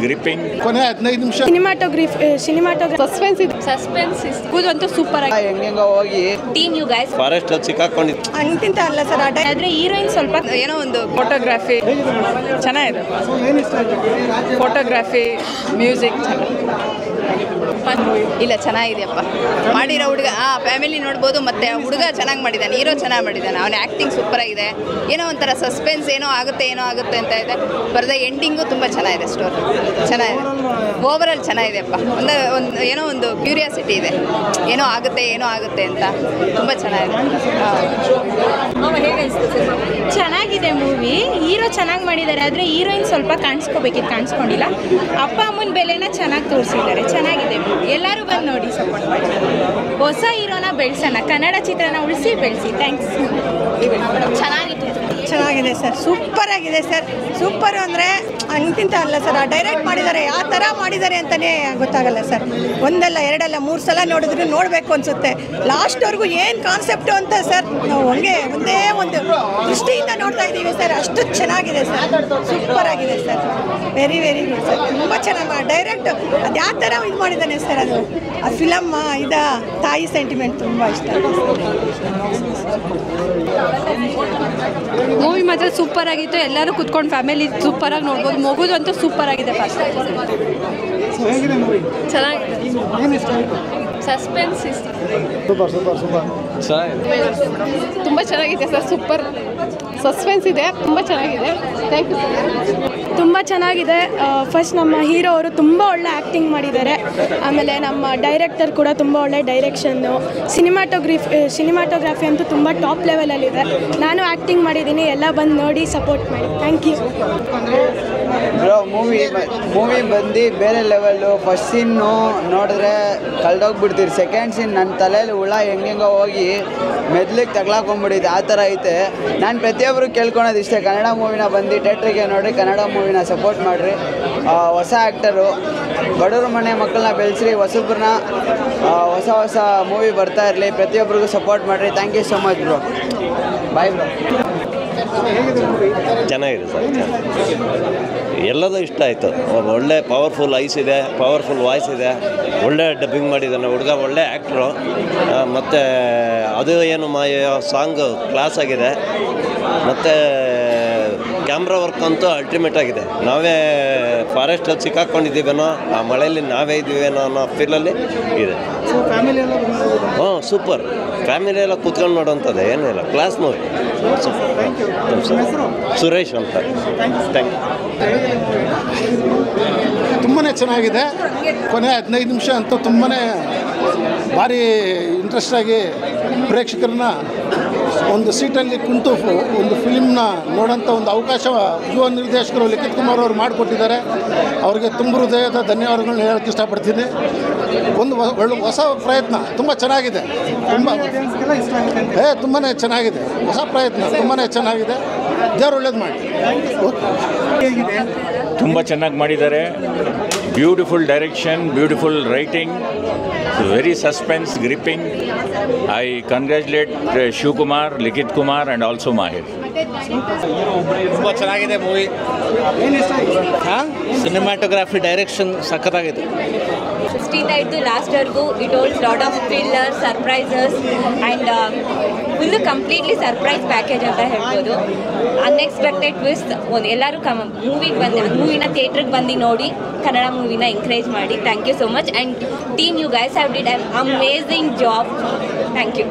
Gripping ಕೊನೆ 15 ನಿಮಿಷ cinematography suspense ಕೂದಂತೂ super ಆಗಿ ಹೆಂಗೆಂಗೋ ಹೋಗಿ ಟೀಮ್ ಯು ಗೈಸ್ ಫಾರೆಸ್ಟ್ ಅಲ್ಲಿ ಸಿಕ್ಕಾಕೊಂಡಿದ್ದು ಅಂತಿಂತ ಅಲ್ಲ ಸರ್ ಆದ್ರೆ ಹೀರೋಯಿನ್ ಸ್ವಲ್ಪ ಏನೋ ಒಂದು ಫೋಟೋಗ್ರಫಿ ಚೆನ್ನಾಗಿದೆ. ಫೋಟೋಗ್ರಫಿ ಮ್ಯೂಸಿಕ್ ಇಲ್ಲ ಚೆನ್ನಾಗಿದೆಯಪ್ಪ. ಮಾಡಿರೋ ಹುಡುಗ ಫ್ಯಾಮಿಲಿ ನೋಡ್ಬೋದು. ಮತ್ತೆ ಹುಡುಗ ಚೆನ್ನಾಗಿ ಮಾಡಿದ್ದಾನೆ, ಹೀರೋ ಚೆನ್ನಾಗಿ ಮಾಡಿದ್ದಾನೆ. ಅವನ ಆ್ಯಕ್ಟಿಂಗ್ ಸೂಪರ್ ಆಗಿದೆ. ಏನೋ ಒಂಥರ ಸಸ್ಪೆನ್ಸ್ ಏನೋ ಆಗುತ್ತೆ ಅಂತ ಇದೆ. ಬರೆದ ಎಂಡಿಂಗು ತುಂಬ ಚೆನ್ನಾಗಿದೆ. ಸ್ಟೋರಿ ಚೆನ್ನಾಗಿದೆ. ಓವರಾಲ್ ಚೆನ್ನಾಗಿದೆಯಪ್ಪ. ಏನೋ ಒಂದು ಕ್ಯೂರಿಯಾಸಿಟಿ ಇದೆ, ಏನೋ ಆಗುತ್ತೆ ಅಂತ. ತುಂಬ ಚೆನ್ನಾಗಿದೆ. ಚೆನ್ನಾಗಿದೆ ಮೂವಿ. ಹೀರೋ ಚೆನ್ನಾಗಿ ಮಾಡಿದ್ದಾರೆ, ಆದರೆ ಹೀರೋಯಿನ್ ಸ್ವಲ್ಪ ಕಾಣಿಸ್ಕೊಂಡಿಲ್ಲ. ಅಪ್ಪ ಅಮ್ಮನ ಬೆಲೆನ ಚೆನ್ನಾಗಿ ತೋರಿಸಿದ್ದಾರೆ. ಚೆನ್ನಾಗಿದೆ ಮೂವಿ. ಎಲ್ಲರೂ ಬಂದು ನೋಡಿ, ಸಪೋರ್ಟ್ ಮಾಡಿ. ಹೊಸ ಹೀರೋನ ಬೆಳೆಸೋಣ, ಕನ್ನಡ ಚಿತ್ರನ ಉಳಿಸಿ ಬೆಳೆಸಿ. ಥ್ಯಾಂಕ್ಸ್. ಚೆನ್ನಾಗಿದೆ ಸರ್, ಸೂಪರ್ ಆಗಿದೆ ಸರ್. ಸೂಪರ್ ಅಂದರೆ ಅಂತಿಂತ ಅಲ್ಲ ಸರ್, ಡೈರೆಕ್ಟ್ ಮಾಡಿದ್ದಾರೆ. ಯಾವ ಥರ ಮಾಡಿದ್ದಾರೆ ಅಂತಲೇ ಗೊತ್ತಾಗಲ್ಲ ಸರ್. ಒಂದಲ್ಲ ಎರಡಲ್ಲ 3 ಸಲ ನೋಡಿದ್ರು ನೋಡಬೇಕು ಅನಿಸುತ್ತೆ. ಲಾಸ್ಟ್ವರೆಗೂ ಏನು ಕಾನ್ಸೆಪ್ಟು ಅಂತ ಸರ್ ನಾವು ಒಂದೇ ಒಂದು ದೃಷ್ಟಿಯಿಂದ ನೋಡ್ತಾ ಇದ್ದೀವಿ ಸರ್. ಅಷ್ಟು ಚೆನ್ನಾಗಿದೆ ಸರ್, ಸೂಪರ್ ಆಗಿದೆ sir. Very very good sir. ತುಂಬ ಚೆನ್ನಾಗಿ ಡೈರೆಕ್ಟ್ ಅದು ಯಾವ ಥರ ಇದು ಮಾಡಿದ್ದಾನೆ ಸರ್. ಅದು ಆ ಫಿಲಮ್ ತಾಯಿ ಸೆಂಟಿಮೆಂಟ್ ತುಂಬ ಇಷ್ಟ ಮೂವಿ ಮಾತ್ರ ಸೂಪರ್ ಆಗಿತ್ತು. ಎಲ್ಲರೂ ಕುತ್ಕೊಂಡು ಫ್ಯಾಮಿಲಿ ಸೂಪರಾಗಿ ನೋಡ್ಬೋದು. ಮಗುದು ಅಂತೂ ಸೂಪರ್ ಆಗಿದೆ. ಫಸ್ಟ್ ಚೆನ್ನಾಗಿದೆ. ಸಸ್ಪೆನ್ಸ್ ತುಂಬ ಚೆನ್ನಾಗಿದೆ ಸರ್. ಸೂಪರ್ ಸಸ್ಪೆನ್ಸ್ ಇದೆ, ತುಂಬ ಚೆನ್ನಾಗಿದೆ. Thank you sir. ತುಂಬ ಚೆನ್ನಾಗಿದೆ. ಫಸ್ಟ್ ನಮ್ಮ ಹೀರೋ ಅವರು ತುಂಬ ಒಳ್ಳೆ ಆ್ಯಕ್ಟಿಂಗ್ ಮಾಡಿದ್ದಾರೆ. ಆಮೇಲೆ ನಮ್ಮ ಡೈರೆಕ್ಟರ್ ಕೂಡ ತುಂಬ ಒಳ್ಳೆ ಡೈರೆಕ್ಷನ್ನು. ಸಿನಿಮಾಟೋಗ್ರಫಿ ಅಂತೂ ತುಂಬ ಟಾಪ್ ಲೆವೆಲಲ್ಲಿದೆ. ನಾನು ಆ್ಯಕ್ಟಿಂಗ್ ಮಾಡಿದ್ದೀನಿ. ಎಲ್ಲ ಬಂದು ನೋಡಿ ಸಪೋರ್ಟ್ ಮಾಡಿ. Thank you. ಬ್ರೋ ಮೂವಿ ಬಂದು ಬೇರೆ ಲೆವೆಲ್ಲು. ಫಸ್ಟ್ ಸೀನು ನೋಡಿದ್ರೆ ಕಳ್ದೋಗ್ಬಿಡ್ತೀರಿ. ಸೆಕೆಂಡ್ ಸೀನ್ ನನ್ನ ತಲೆಯಲ್ಲಿ ಹುಳ ಹೆಂಗೆಂಗೋ ಹೋಗಿ ಮೆದ್ಲಿಗೆ ತಗ್ಲಾಕೊಂಡ್ಬಿಟ್ಟಿದೆ. ಆ ಥರ ಐತೆ. ನಾನು ಪ್ರತಿಯೊಬ್ಬರು ಕೇಳ್ಕೊಳೋದು ಇಷ್ಟೇ, ಕನ್ನಡ ಮೂವಿನ ಬಂದು ಥಿಯೇಟ್ರಿಗೆ ನೋಡಿರಿ, ಕನ್ನಡ ಮೂವಿನ ಸಪೋರ್ಟ್ ಮಾಡಿರಿ. ಹೊಸ ಆ್ಯಕ್ಟರು, ಬಡವ್ರ ಮನೆ ಮಕ್ಕಳನ್ನ ಬೆಳೆಸ್ರಿ, ಹೊಸಬ್ರನ್ನ ಹೊಸ ಮೂವಿ ಬರ್ತಾ ಇರಲಿ. ಪ್ರತಿಯೊಬ್ಬರಿಗೂ ಸಪೋರ್ಟ್ ಮಾಡಿರಿ. Thank you so much bro. Bye bro. ಚೆನ್ನಾಗಿದೆ ಸರ್. ಎಲ್ಲದೂ ಇಷ್ಟ ಆಯಿತು. ಒಳ್ಳೆ ಪವರ್ಫುಲ್ ಐಸ್ ಇದೆ, ಪವರ್ಫುಲ್ ವಾಯ್ಸ್ ಇದೆ. ಒಳ್ಳೆ ಡಬ್ಬಿಂಗ್ ಮಾಡಿದ್ದಾನೆ ಹುಡುಗ, ಒಳ್ಳೆ ಆ್ಯಕ್ಟ್ರು. ಮತ್ತು ಅದು ಏನು ಸಾಂಗು ಕ್ಲಾಸ್ ಆಗಿದೆ. ಮತ್ತು ಕ್ಯಾಮ್ರಾ ವರ್ಕ್ ಅಂತೂ ಅಲ್ಟಿಮೇಟ್ ಆಗಿದೆ. ನಾವೇ ಫಾರೆಸ್ಟಲ್ಲಿ ಸಿಕ್ಕಾಕೊಂಡಿದ್ದೀವೇನೋ, ಆ ಮಳೆಯಲ್ಲಿ ನಾವೇ ಇದ್ದೀವೇನೋ ಅನ್ನೋ ಫೀಲಲ್ಲಿ ಇದೆ. ಸೂಪರ್. ಫ್ಯಾಮಿಲಿ ಎಲ್ಲ ಕೂತ್ಕೊಂಡು ನೋಡೋಂಥದ್ದು ಏನೂ ಇಲ್ಲ. Class movie. ಸುರೇಶ್ ಅಂತ. Thank you. ತುಂಬಾ ಚೆನ್ನಾಗಿದೆ. ಕೊನೆ 15 ನಿಮಿಷ ಅಂತೂ ತುಂಬಾ ಭಾರಿ ಇಂಟ್ರೆಸ್ಟಾಗಿ ಪ್ರೇಕ್ಷಕರನ್ನ ಒಂದು ಸೀಟಲ್ಲಿ ಕುಂತು ಒಂದು ಫಿಲ್ಮ್ನ ನೋಡೋಂಥ ಒಂದು ಅವಕಾಶ ಯುವ ನಿರ್ದೇಶಕರು ಲಿಖಿತ್ ಕುಮಾರ್ ಅವರು ಮಾಡಿಕೊಟ್ಟಿದ್ದಾರೆ. ಅವರಿಗೆ ತುಂಬ ಹೃದಯದ ಧನ್ಯವಾದಗಳನ್ನ ಹೇಳೋಕ್ಕೆ ಇಷ್ಟಪಡ್ತೀನಿ. ಒಂದು ಹೊಸ ಪ್ರಯತ್ನ ತುಂಬ ಚೆನ್ನಾಗಿದೆ. ತುಂಬಾ ಚೆನ್ನಾಗಿದೆ. ಹೊಸ ಪ್ರಯತ್ನ ತುಂಬಾ ಚೆನ್ನಾಗಿದೆ. ದೇವ್ರು ಒಳ್ಳೇದು ಮಾಡಿ. ತುಂಬ ಚೆನ್ನಾಗಿ ಮಾಡಿದ್ದಾರೆ. Beautiful direction, beautiful writing, very suspense, gripping. I congratulate Shivakumar, Likhith Kumar and also Mahir. ತುಂಬ ಚೆನ್ನಾಗಿದೆ ಮೂವಿ. ಸಿನಿಮಾಟೋಗ್ರಫಿ, ಡೈರೆಕ್ಷನ್ ಸಖತ್ತಾಗಿದೆ. 16th ಆಯಿತು ಲಾಸ್ಟ್ವರೆಗೂ. It holds lot of thriller, surprises and full completely surprise package ಅಂತ ಹೇಳ್ಬೋದು. Unexpected twist. ಎಲ್ಲರೂ ಮೂವಿನ ಥಿಯೇಟ್ರಿಗೆ ಬಂದು ನೋಡಿ, ಕನ್ನಡ ಮೂವಿನ ಎಂಕರೇಜ್ ಮಾಡಿ. Thank you so much. And team you guys have did an amazing job. Thank you.